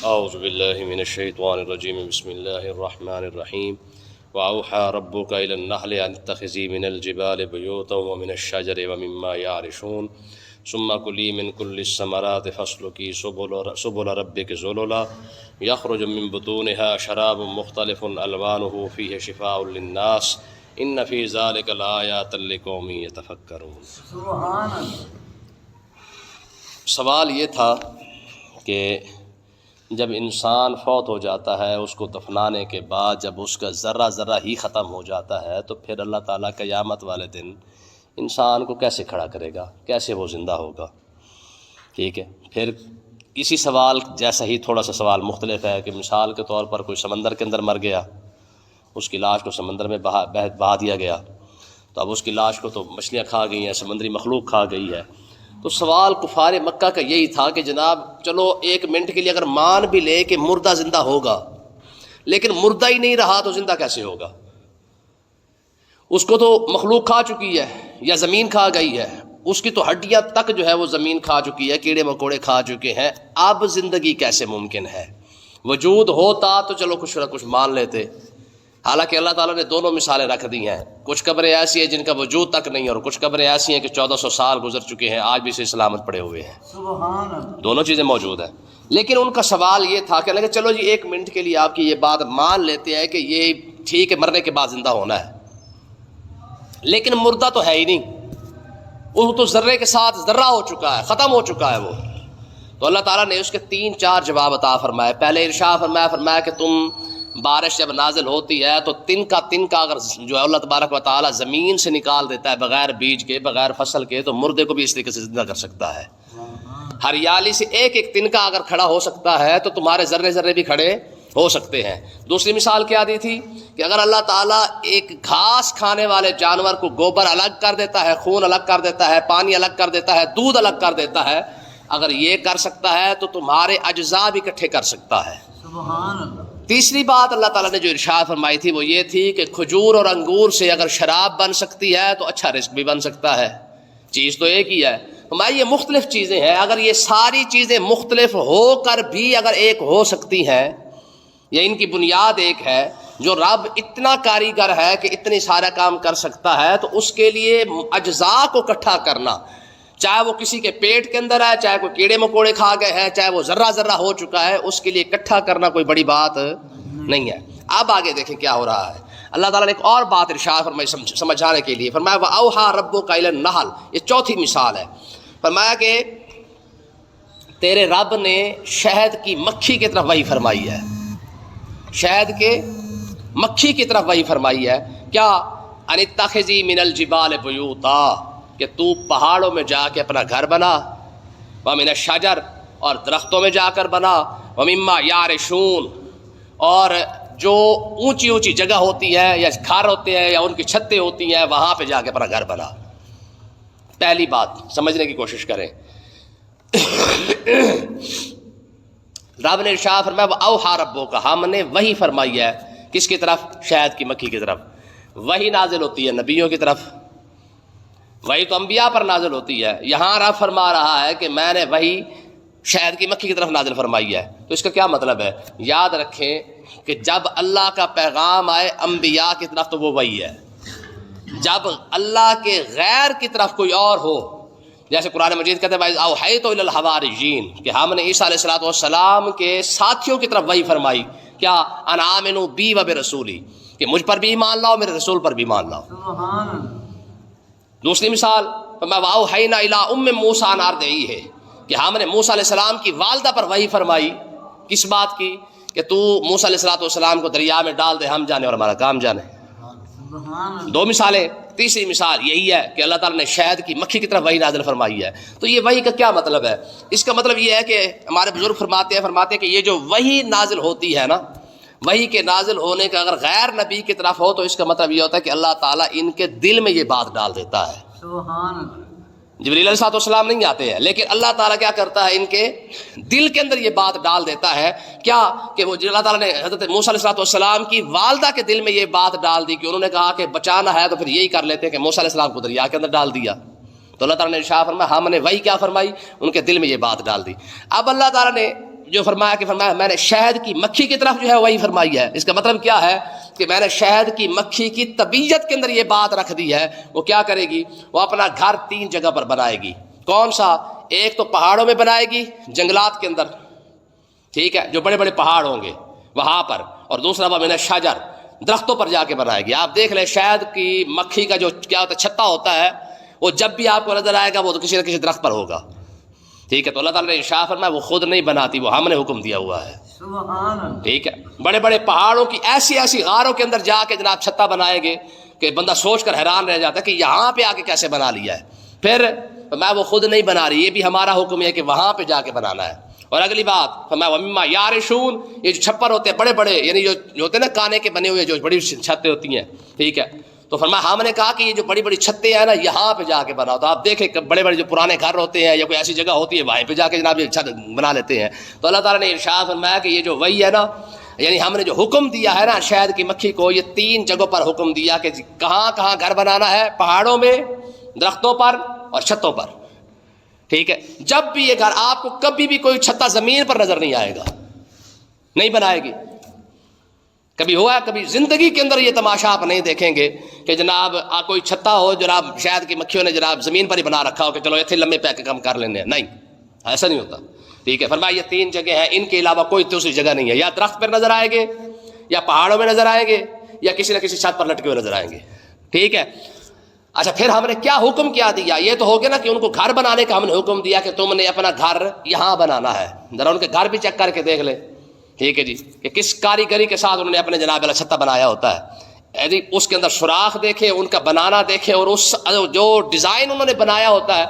اعوذ باللہ من الشیطان الرجیم بسم اللہ الرحمن الرحیم وأوحى ربك إلى النحل أن اتخذي من الجبال بيوتا ومن الشجر ومما يعرشون ثم كلي من كل الثمرات فاسلكي سبل ربك ذللا يخرج من بطونها شراب مختلف ألوانه فيه شفاء للناس إن في ذلك لآيات لقوم يتفكرون۔ سبحان اللہ۔ سوال یہ تھا کہ جب انسان فوت ہو جاتا ہے، اس کو دفنانے کے بعد جب اس کا ذرہ ذرہ ہی ختم ہو جاتا ہے تو پھر اللہ تعالیٰ قیامت والے دن انسان کو کیسے کھڑا کرے گا، کیسے وہ زندہ ہوگا؟ ٹھیک ہے، پھر اسی سوال جیسا ہی تھوڑا سا سوال مختلف ہے کہ مثال کے طور پر کوئی سمندر کے اندر مر گیا، اس کی لاش کو سمندر میں بہا دیا گیا، تو اب اس کی لاش کو تو مچھلیاں کھا گئی ہیں، سمندری مخلوق کھا گئی ہے۔ تو سوال کفار مکہ کا یہی تھا کہ جناب چلو ایک منٹ کے لیے اگر مان بھی لے کہ مردہ زندہ ہوگا، لیکن مردہ ہی نہیں رہا تو زندہ کیسے ہوگا؟ اس کو تو مخلوق کھا چکی ہے یا زمین کھا گئی ہے، اس کی تو ہڈیاں تک جو ہے وہ زمین کھا چکی ہے، کیڑے مکوڑے کھا چکے ہیں، اب زندگی کیسے ممکن ہے؟ وجود ہوتا تو چلو کچھ نہ کچھ مان لیتے، حالانکہ اللہ تعالیٰ نے دونوں مثالیں رکھ دی ہیں۔ کچھ قبریں ایسی ہیں جن کا وجود تک نہیں، اور کچھ قبریں ایسی ہیں کہ 1400 سال گزر چکے ہیں، آج بھی سے سلامت پڑے ہوئے ہیں، سبحان اللہ۔ دونوں چیزیں موجود ہیں۔ لیکن ان کا سوال یہ تھا کہ چلو جی ایک منٹ کے لیے آپ کی یہ بات مان لیتے ہیں کہ یہ ٹھیک ہے مرنے کے بعد زندہ ہونا ہے، لیکن مردہ تو ہے ہی نہیں، وہ تو ذرے کے ساتھ ذرہ ہو چکا ہے، ختم ہو چکا ہے وہ۔ تو اللہ تعالیٰ نے اس کے 3-4 جواب عطا فرمائے۔ پہلے ارشاد فرمایا کہ تم بارش جب نازل ہوتی ہے تو تنکا اگر جو ہے اللہ تبارک و تعالیٰ زمین سے نکال دیتا ہے بغیر بیج کے، بغیر فصل کے، تو مردے کو بھی اس طریقے سے زندہ کر سکتا ہے۔ ہریالی سے ایک تنکا اگر کھڑا ہو سکتا ہے تو تمہارے ذرے ذرے بھی کھڑے ہو سکتے ہیں۔ دوسری مثال کیا دی تھی کہ اگر اللہ تعالیٰ ایک گھاس کھانے والے جانور کو گوبر الگ کر دیتا ہے، خون الگ کر دیتا ہے، پانی الگ کر دیتا ہے، دودھ الگ کر دیتا ہے، اگر یہ کر سکتا ہے تو تمہارے اجزاء بھی اکٹھے کر سکتا ہے۔ سبحان اللہ۔ تیسری بات اللہ تعالیٰ نے جو ارشاد فرمائی تھی وہ یہ تھی کہ کھجور اور انگور سے اگر شراب بن سکتی ہے تو اچھا رزق بھی بن سکتا ہے، چیز تو ایک ہی ہے۔ ہماری یہ مختلف چیزیں ہیں، اگر یہ ساری چیزیں مختلف ہو کر بھی اگر ایک ہو سکتی ہیں، یا ان کی بنیاد ایک ہے، جو رب اتنا کاریگر ہے کہ اتنی سارا کام کر سکتا ہے، تو اس کے لیے اجزاء کو اکٹھا کرنا، چاہے وہ کسی کے پیٹ کے اندر ہے، چاہے کوئی کیڑے مکوڑے کھا گئے ہیں، چاہے وہ ذرہ ذرہ ہو چکا ہے، اس کے لیے اکٹھا کرنا کوئی بڑی بات نہیں ہے۔ اب آگے دیکھیں کیا ہو رہا ہے۔ اللہ تعالیٰ نے ایک اور بات ارشاد فرمائی سمجھانے کے لیے، فرمایا وَأَوْحَىٰ رَبُّكَ إِلَى النَّحْلِ، یہ چوتھی مثال ہے۔ فرمایا کہ تیرے رب نے شہد کی مکھی کی طرف وحی فرمائی ہے، شہد کے مکھی کی طرف وحی فرمائی ہے، کیا ان اتخذی من الجبال بیوتا، کہ تو پہاڑوں میں جا کے اپنا گھر بنا، ومن الشجر، اور درختوں میں جا کر بنا، ومما یعرشون، اور جو اونچی اونچی جگہ ہوتی ہے یا گھر ہوتے ہیں یا ان کی چھتیں ہوتی ہیں وہاں پہ جا کے اپنا گھر بنا۔ پہلی بات سمجھنے کی کوشش کریں، رب نے ارشاد فرمایا وَأَوْحَىٰ رَبُّكَ، ہم نے وحی فرمائی ہے کس کی طرف؟ شہد کی مکھی کی طرف۔ وحی نازل ہوتی ہے نبیوں کی طرف، وحی تو انبیاء پر نازل ہوتی ہے، یہاں رب فرما رہا ہے کہ میں نے وحی شہد کی مکھی کی طرف نازل فرمائی ہے۔ تو اس کا کیا مطلب ہے؟ یاد رکھیں کہ جب اللہ کا پیغام آئے انبیاء کی طرف تو وہ وحی ہے، جب اللہ کے غیر کی طرف کوئی اور ہو، جیسے قرآن مجید کہتے ہیں اوحیت الی الحواریین، کہ ہم نے عیسیٰ علیہ السلام کے ساتھیوں کی طرف وحی فرمائی، کیا ان آمنوا بی و برسولی، کہ مجھ پر بھی ایمان لاؤ، میرے رسول پر بھی ایمان لاؤ۔ سبحان اللہ۔ دوسری مثال وَأَوْحَيْنَا إِلَىٰ أُمِّ مُوسَىٰ أَنْ أَرْضِعِيهِ، کہ ہم نے موسیٰ علیہ السلام کی والدہ پر وحی فرمائی، کس بات کی؟ کہ تو موسیٰ علیہ السلام کو دریا میں ڈال دے، ہم جانے اور ہمارا کام جانے۔ سبحان اللہ۔ دو مثالیں۔ تیسری مثال یہی ہے کہ اللہ تعالیٰ نے شہد کی مکھی کی طرف وحی نازل فرمائی ہے۔ تو یہ وحی کا کیا مطلب ہے؟ اس کا مطلب یہ ہے کہ ہمارے بزرگ فرماتے ہیں کہ یہ جو وحی نازل ہوتی ہے نا، وحی کے نازل ہونے کا اگر غیر نبی کی طرف ہو تو اس کا مطلب یہ ہوتا ہے کہ اللہ تعالیٰ ان کے دل میں یہ بات ڈال دیتا ہے۔ سبحان اللہ۔ جبریل علیہ السلام نہیں آتے ہیں، لیکن اللہ تعالیٰ کیا کرتا ہے، ان کے دل کے اندر یہ بات ڈال دیتا ہے، کیا کہ وہ اللہ تعالیٰ نے حضرت موسیٰ علیہ السلام کی والدہ کے دل میں یہ بات ڈال دی کہ انہوں نے کہا کہ بچانا ہے تو پھر یہی کر لیتے ہیں کہ موسیٰ علیہ السلام کو دریا کے اندر ڈال دیا۔ تو اللہ تعالیٰ نے ارشاد فرمایا ہم نے وہی کیا فرمائی، ان کے دل میں یہ بات ڈال دی۔ اب اللہ تعالیٰ نے جو فرمایا میں نے شہد کی مکھی کی طرف جو ہے وہی فرمائی ہے. اس کا مطلب کیا ہے کہ میں نے شہد کی مکھی کی طبیعت کے اندر یہ بات رکھ دی ہے. وہ کیا کرے گی؟ وہ اپنا گھر 3 جگہ پر بنائے گی. کون سا؟ ایک تو پہاڑوں میں بنائے گی، جنگلات کے اندر، ٹھیک ہے، جو بڑے بڑے پہاڑ ہوں گے وہاں پر. اور دوسرا وہ میں نے شجر، درختوں پر جا کے بنائے گی. آپ دیکھ لیں شہد کی مکھی کا جو کیا ہوتا ہے، چھتا ہوتا ہے، وہ جب بھی آپ کو نظر آئے گا وہ تو کسی نہ کسی درخت پر ہوگا. ٹھیک ہے، تو اللہ تعالیٰ نے ارشاد فرمایا وہ خود نہیں بناتی، وہ ہم نے حکم دیا ہوا ہے. سبحان اللہ. ٹھیک ہے، بڑے بڑے پہاڑوں کی ایسی غاروں کے اندر جا کے جناب چھتا بنائے گے کہ بندہ سوچ کر حیران رہ جاتا ہے کہ یہاں پہ آ کے کیسے بنا لیا ہے. پھر میں وہ خود نہیں بنا رہی، یہ بھی ہمارا حکم ہے کہ وہاں پہ جا کے بنانا ہے. اور اگلی بات میں وَمِمَّا یارشون، یہ جو چھپر ہوتے ہیں بڑے بڑے، یعنی جو ہوتے ہیں نا کانے کے بنے ہوئے جو بڑی چھتیں ہوتی ہیں، ٹھیک ہے، تو فرمایا ہم نے کہا کہ یہ جو بڑی بڑی چھتیں ہیں نا یہاں پہ جا کے بناؤ. تو آپ دیکھیں بڑے بڑے جو پرانے گھر ہوتے ہیں یا کوئی ایسی جگہ ہوتی ہے وہیں پہ جا کے جناب یہ چھت بنا لیتے ہیں. تو اللہ تعالیٰ نے ارشاد فرمایا کہ یہ جو وہی ہے نا، یعنی ہم نے جو حکم دیا ہے نا شہد کی مکھی کو، یہ 3 جگہوں پر حکم دیا کہ کہاں کہاں گھر بنانا ہے، پہاڑوں میں، درختوں پر اور چھتوں پر. ٹھیک ہے، جب بھی یہ گھر، آپ کو کبھی بھی کوئی چھتا زمین پر نظر نہیں آئے گا، نہیں بنائے گی. کبھی ہوا ہے؟ کبھی زندگی کے اندر یہ تماشا آپ نہیں دیکھیں گے کہ جناب کوئی چھتا ہو جناب شہد کی مکھیوں نے جناب زمین پر ہی بنا رکھا ہو کہ چلو اتنے لمبے پہ کم کر لینے. نہیں، ایسا نہیں ہوتا. ٹھیک ہے، فرمایا یہ 3 جگہ ہیں، ان کے علاوہ کوئی دوسری جگہ نہیں ہے. یا درخت پر نظر آئیں گے، یا پہاڑوں میں نظر آئیں گے، یا کسی نہ کسی چھت پر لٹکے ہوئے نظر آئیں گے. ٹھیک ہے. اچھا، پھر ہم نے کیا حکم کیا دیا؟ یہ تو ہو گیا نا کہ ان کو گھر بنانے کا ہم نے حکم دیا کہ تم نے اپنا گھر یہاں بنانا ہے. ذرا ان کے گھر بھی چیک کر کے دیکھ لیں، ٹھیک ہے جی، کہ کس کاریگری کے ساتھ انہوں نے اپنے جناب والا چھتا بنایا ہوتا ہے. اس کے اندر سوراخ دیکھیں، ان کا بنانا دیکھیں، اور اس جو ڈیزائن انہوں نے بنایا ہوتا ہے،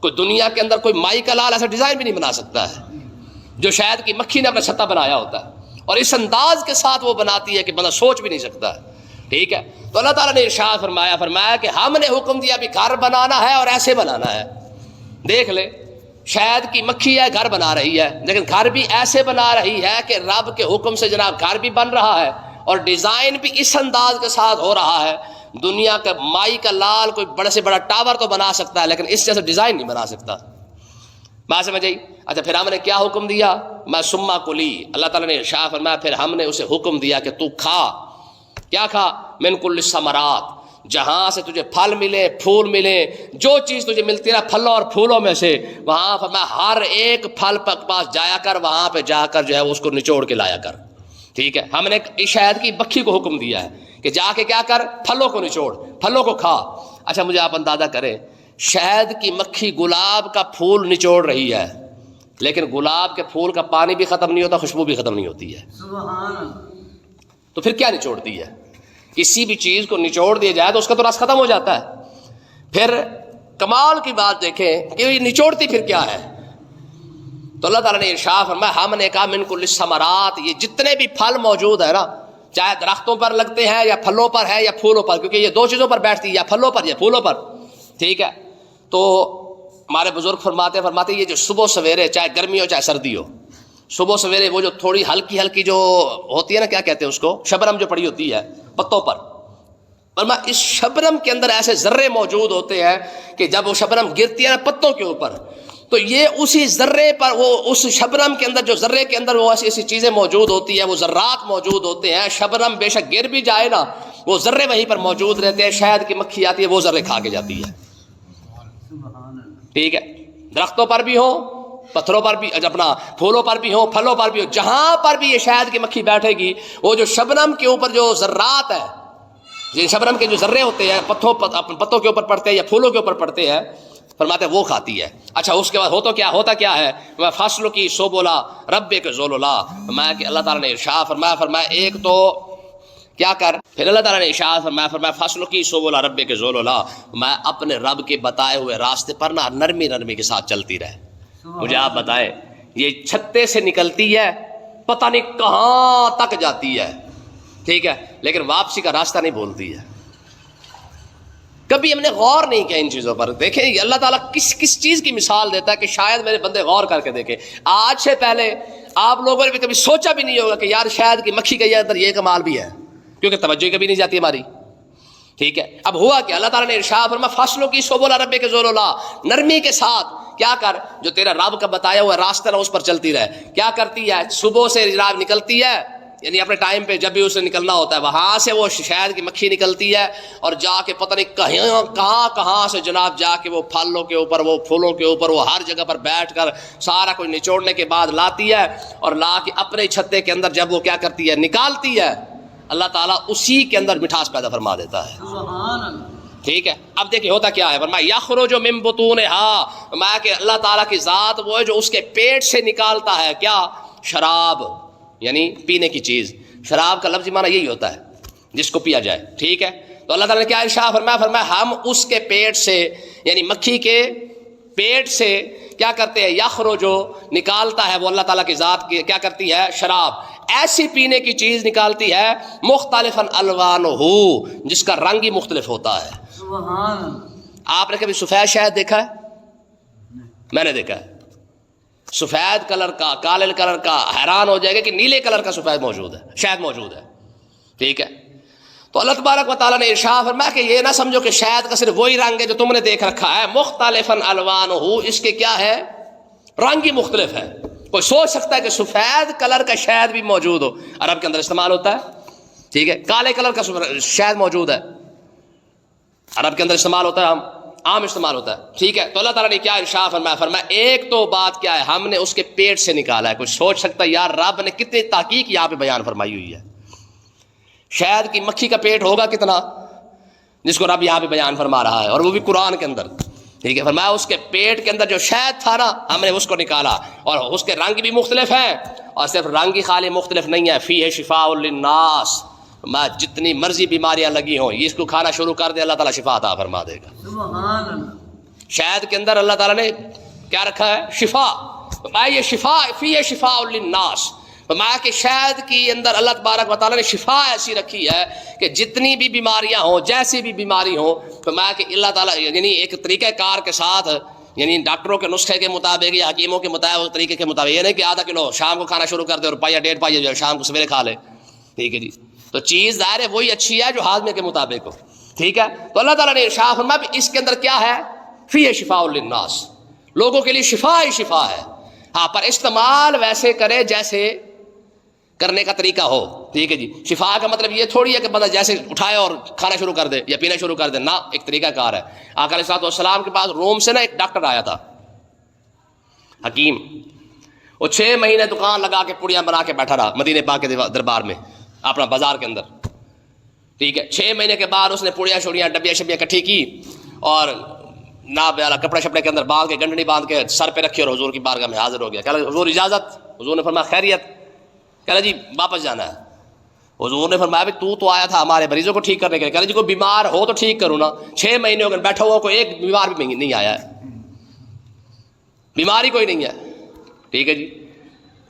کوئی دنیا کے اندر کوئی مائی کا لال ایسا ڈیزائن بھی نہیں بنا سکتا ہے جو شہد کی مکھی نے اپنا چھتا بنایا ہوتا ہے. اور اس انداز کے ساتھ وہ بناتی ہے کہ بندہ سوچ بھی نہیں سکتا ہے. ٹھیک ہے، تو اللہ تعالیٰ نے ارشاد فرمایا کہ ہم نے حکم دیا بھی گھر بنانا ہے اور ایسے بنانا ہے. دیکھ لے، شہد کی مکھی ہے، گھر بنا رہی ہے، لیکن گھر بھی ایسے بنا رہی ہے کہ رب کے حکم سے جناب گھر بھی بن رہا ہے اور ڈیزائن بھی اس انداز کے ساتھ ہو رہا ہے. دنیا کا مائی کا لال کوئی بڑے سے بڑا ٹاور تو بنا سکتا ہے لیکن اس جیسے ڈیزائن نہیں بنا سکتا. بات سمجھ آئی؟ اچھا، پھر ہم نے کیا حکم دیا؟ میں سما کلی، اللہ تعالیٰ نے ارشاد فرمایا پھر ہم نے اسے حکم دیا کہ تو کھا. کیا کھا؟ من کل الثمرات، جہاں سے تجھے پھل ملے، پھول ملے، جو چیز تجھے ملتی ہے نا پھلوں اور پھولوں میں سے، وہاں فرمایا ہر ایک پھل پاس جایا کر، وہاں پہ جا کر جو ہے اس کو نچوڑ کے لایا کر. ٹھیک ہے، ہم نے شہد کی مکھی کو حکم دیا ہے کہ جا کے کیا کر، پھلوں کو نچوڑ، پھلوں کو کھا. اچھا، مجھے آپ اندازہ کریں، شہد کی مکھی گلاب کا پھول نچوڑ رہی ہے، لیکن گلاب کے پھول کا پانی بھی ختم نہیں ہوتا، خوشبو بھی ختم نہیں ہوتی ہے. سبحان اللہ. تو پھر کیا نچوڑتی ہے؟ کسی بھی چیز کو نچوڑ دیا جائے تو اس کا تو رس ختم ہو جاتا ہے. پھر کمال کی بات دیکھیں کہ یہ نچوڑتی پھر کیا ہے. تو اللہ تعالیٰ نے ارشاد فرمایا ہم نے کہا من کل الثمرات، یہ جتنے بھی پھل موجود ہے نا، چاہے درختوں پر لگتے ہیں یا پھلوں پر ہے یا پھولوں پر، کیونکہ یہ 2 چیزوں پر بیٹھتی ہے، یا پھلوں پر یا پھولوں پر. ٹھیک ہے، تو ہمارے بزرگ فرماتے یہ جو صبح سویرے، چاہے گرمی ہو چاہے سردی ہو، صبح سویرے وہ جو تھوڑی ہلکی جو ہوتی ہے نا، کیا کہتے ہیں اس کو، شبنم جو پڑی ہوتی ہے پتوں پر، فرمایا اس شبنم کے اندر ایسے ذرے موجود ہوتے ہیں کہ جب وہ شبنم گرتی ہے نا پتوں کے اوپر، تو یہ اسی ذرے پر، وہ اس شبنم کے اندر، جو ذرے کے اندر وہ ایسی چیزیں موجود ہوتی ہیں، وہ ذرات موجود ہوتے ہیں. شبنم بے شک گر بھی جائے نا، وہ ذرے وہیں پر موجود رہتے ہیں. شہد کی مکھی آتی ہے، وہ ذرے کھا کے جاتی ہے. ٹھیک ہے، درختوں پر بھی ہو، پتھروں پر بھی، اپنا پھولوں پر بھی ہو، پھلوں پر بھی ہو، جہاں پر بھی یہ شہد کی مکھی بیٹھے گی، وہ جو شبنم کے اوپر جو ذرات ہے، یہ شبنم کے جو ذرے ہوتے ہیں پتوں کے اوپر پڑتے ہیں یا پھولوں کے اوپر پڑتے ہیں، فرماتے ہیں وہ کھاتی ہے. اچھا، اس کے بعد ہوتا کیا ہے؟ میں فصل کی سو بولا رب کے ذوللا، میں کہ اللہ تعالیٰ نے ارشاد فرمایا ایک تو کیا کر، پھر اللہ تعالیٰ نے ارشاد فرمایا فصل کی سو بولا رب کے ذوللا، میں اپنے رب کے بتائے ہوئے راستے پر نا نرمی کے ساتھ چلتی رہے. مجھے آپ بتائیں، یہ چھتے سے نکلتی ہے، پتہ نہیں کہاں تک جاتی ہے، ٹھیک ہے، لیکن واپسی کا راستہ نہیں بھولتی ہے. کبھی ہم نے غور نہیں کیا ان چیزوں پر. دیکھیں اللہ تعالیٰ کس چیز کی مثال دیتا ہے کہ شاید میرے بندے غور کر کے دیکھیں. آج سے پہلے آپ لوگوں نے بھی کبھی سوچا بھی نہیں ہوگا کہ یار شاید کی مکھی کا اندر یہ کمال بھی ہے، کیونکہ توجہ کبھی نہیں جاتی ہماری. ٹھیک ہے. اب ہوا کہ اللہ تعالیٰ نے ارشاد فرمایا فصلوں کی سبل ربک ذللا، نرمی کے ساتھ کیا کر، جو تیرا رب کا بتایا ہوا راستہ نہ اس پر چلتی رہے. کیا کرتی ہے؟ صبح سے جناب نکلتی ہے، یعنی اپنے ٹائم پہ جب بھی اسے نکلنا ہوتا ہے وہاں سے وہ شہد کی مکھی نکلتی ہے اور جا کے پتہ نہیں کہاں سے جناب جا کے وہ پھلوں کے اوپر، وہ پھولوں کے اوپر، وہ ہر جگہ پر بیٹھ کر سارا کچھ نچوڑنے کے بعد لاتی ہے اور لا کے اپنے چھتے کے اندر جب وہ کیا کرتی ہے نکالتی ہے، اللہ تعالیٰ اسی کے اندر مٹھاس پیدا فرما دیتا ہے. سبحان اللہ. ٹھیک ہے. اب دیکھیں ہوتا کیا ہے، فرمایا یخرج من بطونھا، فرمایا کہ اللہ تعالیٰ کی ذات وہ ہے جو اس کے پیٹ سے نکالتا ہے کیا؟ شراب، یعنی پینے کی چیز. شراب کا لفظی معنی یہی ہوتا ہے جس کو پیا جائے. ٹھیک ہے. تو اللہ تعالیٰ نے کیا ارشاد فرمایا؟ فرمایا ہم اس کے پیٹ سے، یعنی مکھی کے پیٹ سے کیا کرتے ہیں؟ یخرج، نکالتا ہے وہ اللہ تعالیٰ کی ذات کی کیا کرتی ہے؟ شراب، ایسی پینے کی چیز نکالتی ہے مختلفاً الوانہ، جس کا رنگ ہی مختلف ہوتا ہے. سبحان اللہ. آپ نے کبھی سفید شہد دیکھا ہے؟ میں نے دیکھا ہے. سفید کلر کا، کالے کلر کا، حیران ہو جائے گا کہ نیلے کلر کا سفید موجود ہے، شہد موجود ہے. ٹھیک ہے. تو اللہ تبارک و تعالیٰ نے ارشاد فرمایا کہ یہ نہ سمجھو کہ شہد کا صرف وہی رنگ ہے جو تم نے دیکھ رکھا ہے، مختلفاً الوانہ، اس کے کیا ہے؟ رنگ ہی مختلف ہے. کوئی سوچ سکتا ہے کہ سفید کلر کا شہد بھی موجود ہو؟ عرب کے اندر استعمال ہوتا ہے. ٹھیک ہے. کالے کلر کا شہد موجود ہے، عرب کے اندر استعمال ہوتا ہے، عام استعمال ہوتا ہے. ٹھیک ہے. تو اللہ تعالیٰ نے کیا ارشاد فرمایا؟ فرمایا ایک تو بات کیا ہے، ہم نے اس کے پیٹ سے نکالا ہے. کوئی سوچ سکتا ہے یار رب نے کتنی تحقیق یہاں پہ بیان فرمائی ہوئی ہے. شہد کی مکھی کا پیٹ ہوگا کتنا جس کو رب یہاں پہ بیان فرما رہا ہے، اور وہ بھی قرآن کے اندر. ٹھیک ہے. فرمایا اس کے پیٹ کے اندر جو شہد تھا نا ہم نے اس کو نکالا، اور اس کے رنگ بھی مختلف ہیں، اور صرف رنگ ہی خالی مختلف نہیں ہے، فیہ شفاء للناس، میں جتنی مرضی بیماریاں لگی ہوں اس کو کھانا شروع کر دے اللہ تعالیٰ شفا عطا فرما دے گا. سبحان اللہ. شہد کے اندر اللہ تعالیٰ نے کیا رکھا ہے؟ شفا. یہ شفا فیہ شفاء للناس، فرمایا کہ شہد کی اندر اللہ تبارک و تعالیٰ نے شفا ایسی رکھی ہے کہ جتنی بھی بیماریاں ہوں، جیسی بھی بیماری ہوں، فرمایا کہ اللہ تعالیٰ یعنی ایک طریقہ کار کے ساتھ، یعنی ڈاکٹروں کے نسخے کے مطابق یا حکیموں کے مطابق طریقے کے مطابق، یہ نہیں کہ آدھا کلو شام کو کھانا شروع کر دے اور پائیا ڈیڑھ پائیا جو ہے شام کو سویرے کھا لے. ٹھیک ہے جی. تو چیز ظاہر ہے وہی اچھی ہے جو ہاضمے کے مطابق ہو. ٹھیک ہے. تو اللہ تعالیٰ نے ارشاد فرمایا اس کے اندر کیا ہے؟ فیہ شفاء للناس، لوگوں کے لیے شفا ہی شفا ہے. ہاں پر استعمال ویسے کرے جیسے کرنے کا طریقہ ہو. ٹھیک ہے جی. شفا کا مطلب یہ تھوڑی ہے کہ بندہ جیسے اٹھائے اور کھانا شروع کر دے یا پینا شروع کر دے، نہ، ایک طریقہ کار ہے. آقا علیہ الصلوۃ والسلام کے پاس روم سے نا ایک ڈاکٹر آیا تھا، حکیم. وہ 6 مہینے دکان لگا کے پڑیاں بنا کے بیٹھا رہا مدینے پاک کے دربار میں، اپنا بازار کے اندر. ٹھیک ہے. 6 مہینے کے بعد اس نے پڑیاں شوڑیاں ڈبیاں شبیاں اکٹھی کی اور ناب والا کپڑے شپڑے کے اندر باندھ کے، گنڈنی باندھ کے سر پہ رکھی اور حضور کی بارگاہ میں حاضر ہو گیا. کہ حضور اجازت. حضور نے فرمایا خیریت. کہہ رہا جی واپس جانا ہے. حضور نے فرمایا بھی تو آیا تھا ہمارے مریضوں کو ٹھیک کرنے کے لیے. کہہ رہا جی کوئی بیمار ہو تو ٹھیک کروں نا. 6 مہینے ہو گئے بیٹھا ہوا، کوئی ایک بیمار بھی نہیں آیا ہے، بیماری کوئی نہیں ہے. ٹھیک ہے جی.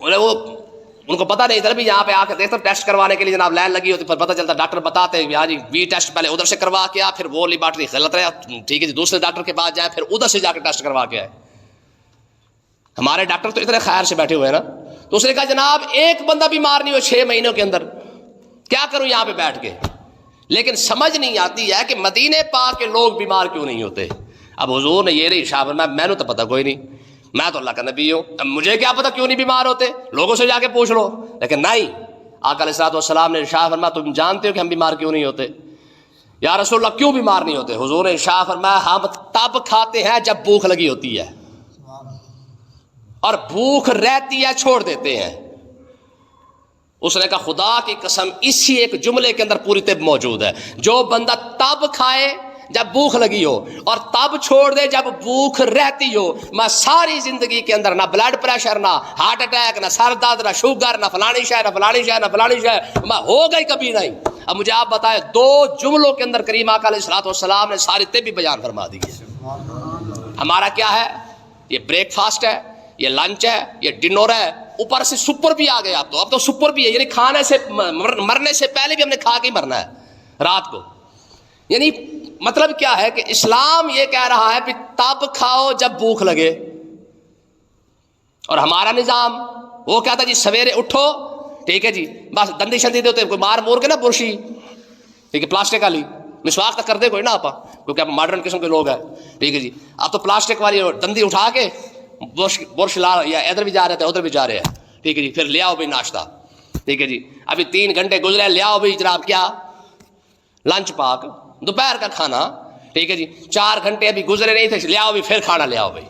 وہ ان کو پتہ نہیں تھا بھی یہاں پہ آ کے دیکھتا ٹیسٹ کروانے کے لیے جناب لائن لگی ہوتی، پھر پتہ چلتا ڈاکٹر بتاتے ہیں ہاں جی وی ٹیسٹ پہلے ادھر سے کروا کے آ، پھر وہ لیبارٹری غلط رہا. ٹھیک ہے جی. دوسرے ڈاکٹر کے پاس جائے پھر ادھر سے جا کے ٹیسٹ کروا کے آئے. ہمارے ڈاکٹر تو اتنے خیر سے بیٹھے ہوئے ہیں نا. تو اس نے کہا جناب ایک بندہ بیمار نہیں ہو 6 مہینوں کے اندر، کیا کروں یہاں پہ بیٹھ کے. لیکن سمجھ نہیں آتی ہے کہ مدینے پاک کے لوگ بیمار کیوں نہیں ہوتے. اب حضور نے یہ نہیں ارشاد فرمایا میں نے تو پتہ کوئی نہیں، میں تو اللہ کا نبی ہوں، اب مجھے کیا پتہ کیوں نہیں بیمار ہوتے، لوگوں سے جا کے پوچھ لو. لیکن نہیں، آقا علیہ الصلوۃ والسلام نے ارشاد فرمایا تم جانتے ہو کہ ہم بیمار کیوں نہیں ہوتے؟ یا رسول اللہ کیوں بیمار نہیں ہوتے؟ حضور نے ارشاد فرمایا ہم تب کھاتے ہیں جب بھوک لگی ہوتی ہے، اور بھوک رہتی ہے چھوڑ دیتے ہیں. اس نے کہا خدا کی قسم اسی ایک جملے کے اندر پوری طب موجود ہے. جو بندہ تب کھائے جب بھوک لگی ہو اور تب چھوڑ دے جب بھوک رہتی ہو، میں ساری زندگی کے اندر نہ بلڈ پریشر، نہ ہارٹ اٹیک، نہ سر درد، نہ شوگر، نہ فلانی شے، نہ فلانی شے، نہ فلانی شے، میں ہو گئی کبھی نہیں. اب مجھے آپ بتائیں 2 جملوں کے اندر کریم آقا علیہ الصلوۃ والسلام نے ساری طب بھی بیان فرما دی ہے. ہمارا کیا ہے؟ یہ بریک فاسٹ ہے، یہ لنچ ہے، یہ ڈنر ہے، اوپر سے سپر بھی آ گیا. اب تو سپر بھی ہے، یعنی کھانے سے مرنے سے پہلے بھی ہم نے کھا کے مرنا ہے رات کو. یعنی مطلب کیا ہے کہ اسلام یہ کہہ رہا ہے کہ تب کھاؤ جب بھوک لگے، اور ہمارا نظام وہ کہتا ہے جی سویرے اٹھو، ٹھیک ہے جی، بس دندی شندی دے ہوتے کوئی مار مور کے نا برشی، ٹھیک ہے، پلاسٹک والی مسواک تک کر دے کوئی نا آپ، کیونکہ آپ ماڈرن قسم کے لوگ ہیں، ٹھیک ہے جی. اب تو پلاسٹک والی دندی اٹھا کے برش لا، یا ادھر بھی جا رہے تھے ادھر بھی جا رہے ہیں، ٹھیک ہے جی. پھر لے آؤ بھائی ناشتہ، ٹھیک ہے جی. ابھی 3 گھنٹے گزرے، لے آؤ بھائی جناب کیا لنچ پاک، دوپہر کا کھانا، ٹھیک ہے جی. 4 گھنٹے ابھی گزرے نہیں تھے، لے آؤ بھائی پھر کھانا لے آؤ بھائی.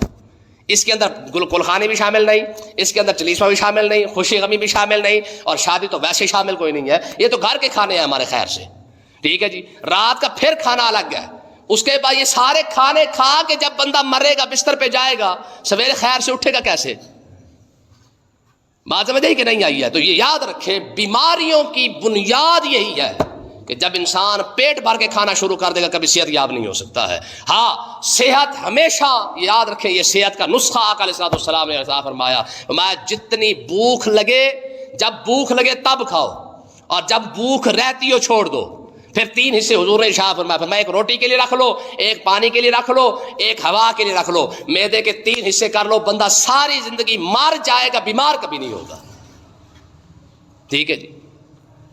اس کے اندر گلخانی بھی شامل نہیں، اس کے اندر چلیسوا بھی شامل نہیں، خوشی غمی بھی شامل نہیں، اور شادی تو ویسے شامل کوئی نہیں ہے. یہ تو گھر کے کھانے ہیں ہمارے خیر سے، ٹھیک ہے جی. رات کا پھر کھانا الگ ہے. اس کے بعد یہ سارے کھانے کھا کے جب بندہ مرے گا، بستر پہ جائے گا، سویرے خیر سے اٹھے گا کیسے؟ بات سمجھ آئی کہ نہیں آئی ہے؟ تو یہ یاد رکھیں، بیماریوں کی بنیاد یہی ہے کہ جب انسان پیٹ بھر کے کھانا شروع کر دے گا کبھی صحت یاب نہیں ہو سکتا ہے. ہاں صحت ہمیشہ یاد رکھیں، یہ صحت کا نسخہ آقا علیہ السلام نے عطا فرمایا. جتنی بھوک لگے، جب بھوک لگے تب کھاؤ، اور جب بھوک رہتی ہو چھوڑ دو. پھر 3 حصے حضور نے ارشاد فرمایا، ایک روٹی کے لیے رکھ لو، ایک پانی کے لیے رکھ لو، ایک ہوا کے لیے رکھ لو. معدے کے 3 حصے کر لو، بندہ ساری زندگی مر جائے گا، بیمار کبھی نہیں ہوگا، ٹھیک ہے جی.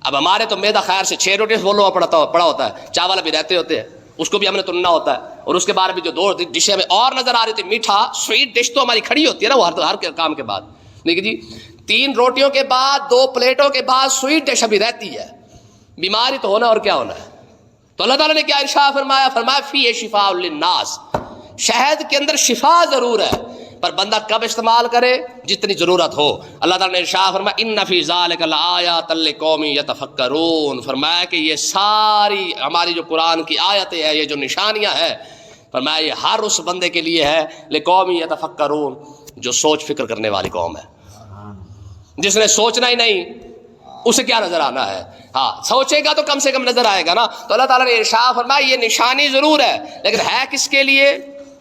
اب ہمارے تو میدا خیر سے 6 روٹی بولو پڑا ہوتا ہے، چاول بھی رہتے ہوتے ہیں، اس کو بھی ہم نے تننا ہوتا ہے. اور اس کے بعد بھی جو 2 ڈشیں ہمیں اور نظر آ رہی تھی، میٹھا سویٹ ڈش تو ہماری کھڑی ہوتی ہے نا، وہ ہر کام کے بعد، ٹھیک ہے جی. 3 روٹیوں کے بعد 2 پلیٹوں کے بعد سویٹ ڈش ابھی رہتی ہے. بیماری تو ہونا اور کیا ہونا ہے. تو اللہ تعالیٰ نے کیا ارشاد فرمایا؟ فرمایا فی شفاء للناس، شہد کے اندر شفا ضرور ہے، پر بندہ کب استعمال کرے؟ جتنی ضرورت ہو. اللہ تعالیٰ نے ارشاد فرمایا ان فی ذلک لآیات لقوم یتفکرون، فرمایا کہ یہ ساری ہماری جو قرآن کی آیتیں ہیں، یہ جو نشانیاں ہیں، فرمایا یہ ہر اس بندے کے لیے ہے لقوم یتفکرون، جو سوچ فکر کرنے والی قوم ہے. جس نے سوچنا ہی نہیں اسے کیا نظر آنا ہے؟ ہاں سوچے گا تو کم سے کم نظر آئے گا نا. تو اللہ تعالیٰ نے ارشاد فرمایا یہ نشانی ضرور ہے، لیکن ہے کس کے لیے؟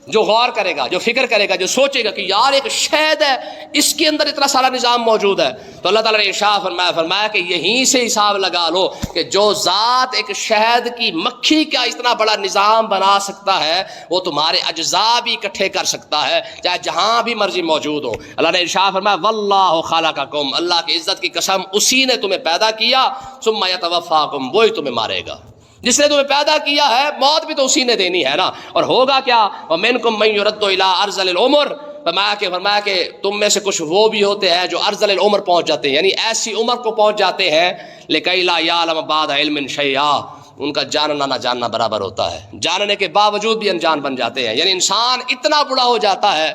جو غور کرے گا، جو فکر کرے گا، جو سوچے گا کہ یار ایک شہد ہے، اس کے اندر اتنا سارا نظام موجود ہے. تو اللہ تعالیٰ نے ارشاد فرمایا کہ یہیں سے حساب لگا لو کہ جو ذات ایک شہد کی مکھی کا اتنا بڑا نظام بنا سکتا ہے، وہ تمہارے اجزاء بھی اکٹھے کر سکتا ہے، چاہے جہاں بھی مرضی موجود ہو. اللہ نے ارشاد فرمایا واللہ خلقکم، اللہ کی عزت کی قسم اسی نے تمہیں پیدا کیا، ثم یتوفاکم، وہی تمہیں مارے گا. جس نے تمہیں پیدا کیا ہے، موت بھی تو اسی نے دینی ہے نا. اور ہوگا کیا؟ وَمِنْكُمْ مَنْ يُرَدُّ إِلَىٰ أَرْذَلِ الْعُمُرِ، فرمایا کہ تم میں سے کچھ وہ بھی ہوتے ہیں جو ارذل العمر پہنچ جاتے ہیں، یعنی ایسی عمر کو پہنچ جاتے ہیں لِكَيْ لَا يَعْلَمَ بَعْدَ عِلْمٍ شَيْئًا، ان کا جاننا نہ جاننا برابر ہوتا ہے، جاننے کے باوجود بھی انجان بن جاتے ہیں. یعنی انسان اتنا بڑا ہو جاتا ہے،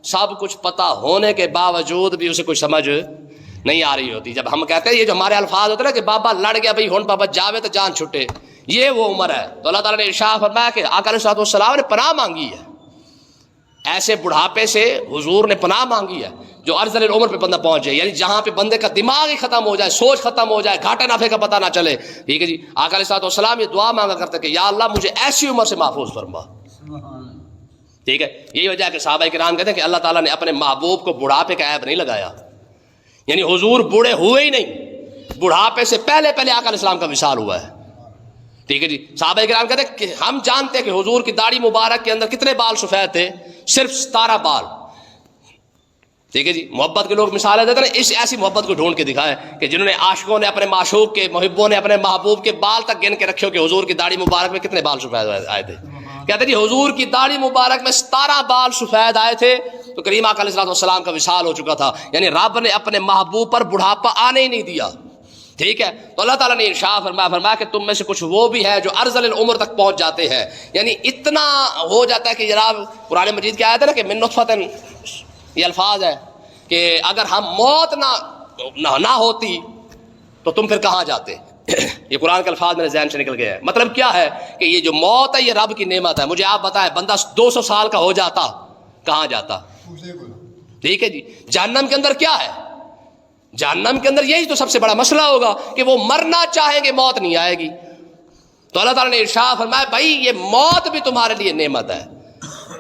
سب کچھ پتہ ہونے کے باوجود بھی اسے کچھ سمجھ نہیں آ رہی ہوتی. جب ہم کہتے ہیں یہ جو ہمارے الفاظ ہوتے ہیں نا کہ بابا لڑ گیا بھائی ہن بابا جاوے تو جان چھٹے، یہ وہ عمر ہے. تو اللہ تعالیٰ نے ارشاد فرمایا کہ آقا علیہ السلام نے پناہ مانگی ہے، ایسے بڑھاپے سے حضور نے پناہ مانگی ہے جو ارذل العمر پہ بندہ پہنچ جائے، یعنی جہاں پہ بندے کا دماغ ہی ختم ہو جائے، سوچ ختم ہو جائے، گھاٹے نفع کا پتہ نہ چلے، ٹھیک ہے جی. آقا علیہ السلام یہ دعا مانگا کرتے کہ یا اللہ مجھے ایسی عمر سے محفوظ فرما، ٹھیک ہے. یہی وجہ ہے کہ صحابہ کرام کہتے ہیں کہ اللہ تعالیٰ نے اپنے محبوب کو بڑھاپے کا عیب نہیں لگایا، یعنی حضور بوڑھے ہوئے ہی نہیں، بڑھاپے سے پہلے آقا علیہ السلام کا وصال ہوا ہے، ٹھیک ہے جی. صحابہ کرام کہتے ہیں کہ ہم جانتے ہیں کہ حضور کی داڑھی مبارک کے اندر کتنے بال سفید تھے؟ صرف 17 بال، ٹھیک ہے جی. محبت کے لوگ مثالیں دیتے ہیں، اس ایسی محبت کو ڈھونڈ کے دکھائیں کہ جنہوں نے عاشقوں نے اپنے معشوق کے، محبوں نے اپنے محبوب کے بال تک گن کے رکھے ہو کہ حضور کی داڑھی مبارک میں کتنے بال سفید آئے تھے. کہتے جی حضور کی داڑھی مبارک میں 17 بال سفید آئے تھے تو کریم آقا علیہ السلام کا وصال ہو چکا تھا، یعنی رب نے اپنے محبوب پر بڑھاپا آنے ہی نہیں دیا، ٹھیک ہے. تو اللہ تعالیٰ نے ارشاد فرمایا کہ تم میں سے کچھ وہ بھی ہے جو ارذل العمر تک پہنچ جاتے ہیں، یعنی اتنا ہو جاتا ہے کہ جناب قرآن مجید کی آیت ہے نا کہ من نطفۃ، یہ الفاظ ہے کہ اگر ہم موت نہ ہوتی تو تم پھر کہاں جاتے. یہ قرآن کے الفاظ میرے ذہن سے نکل گئے ہیں. مطلب کیا ہے کہ یہ جو موت ہے یہ رب کی نعمت ہے. مجھے آپ بتائیں بندہ 200 سال کا ہو جاتا کہاں جاتا؟ ٹھیک ہے جی. جہنم کے اندر کیا ہے؟ جہنم کے اندر یہی تو سب سے بڑا مسئلہ ہوگا کہ وہ مرنا چاہیں گے موت نہیں آئے گی. تو اللہ تعالیٰ نے ارشاد فرمایا بھائی یہ موت بھی تمہارے لیے نعمت ہے.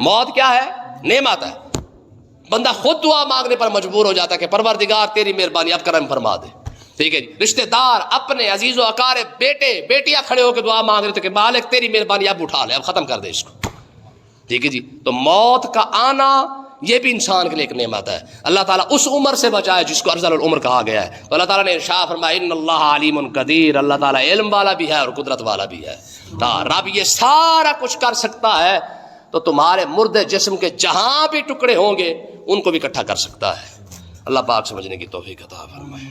موت کیا ہے؟ نعمت ہے. بندہ خود دعا مانگنے پر مجبور ہو جاتا ہے کہ پروردگار تیری مہربانی اب کرم فرما دے. ٹھیک ہے جی. رشتہ دار اپنے عزیز و اقارب بیٹے بیٹیاں کھڑے ہو کے دعا مانگ رہے تھے کہ مالک تیری مہربانی اب اٹھا لے، اب ختم کر دے اس کو. ٹھیک ہے جی. تو موت کا آنا یہ بھی انسان کے لیے ایک نعمت ہے. اللہ تعالیٰ اس عمر سے بچائے جس کو ارذل العمر کہا گیا ہے. تو اللہ تعالیٰ نے ارشاد فرمایا ان اللہ علیم قدیر، اللہ تعالیٰ علم والا بھی ہے اور قدرت والا بھی ہے. رب یہ سارا کچھ کر سکتا ہے تو تمہارے مردے جسم کے جہاں بھی ٹکڑے ہوں گے ان کو بھی اکٹھا کر سکتا ہے. اللہ پاک سمجھنے کی توفیق عطا فرمائے.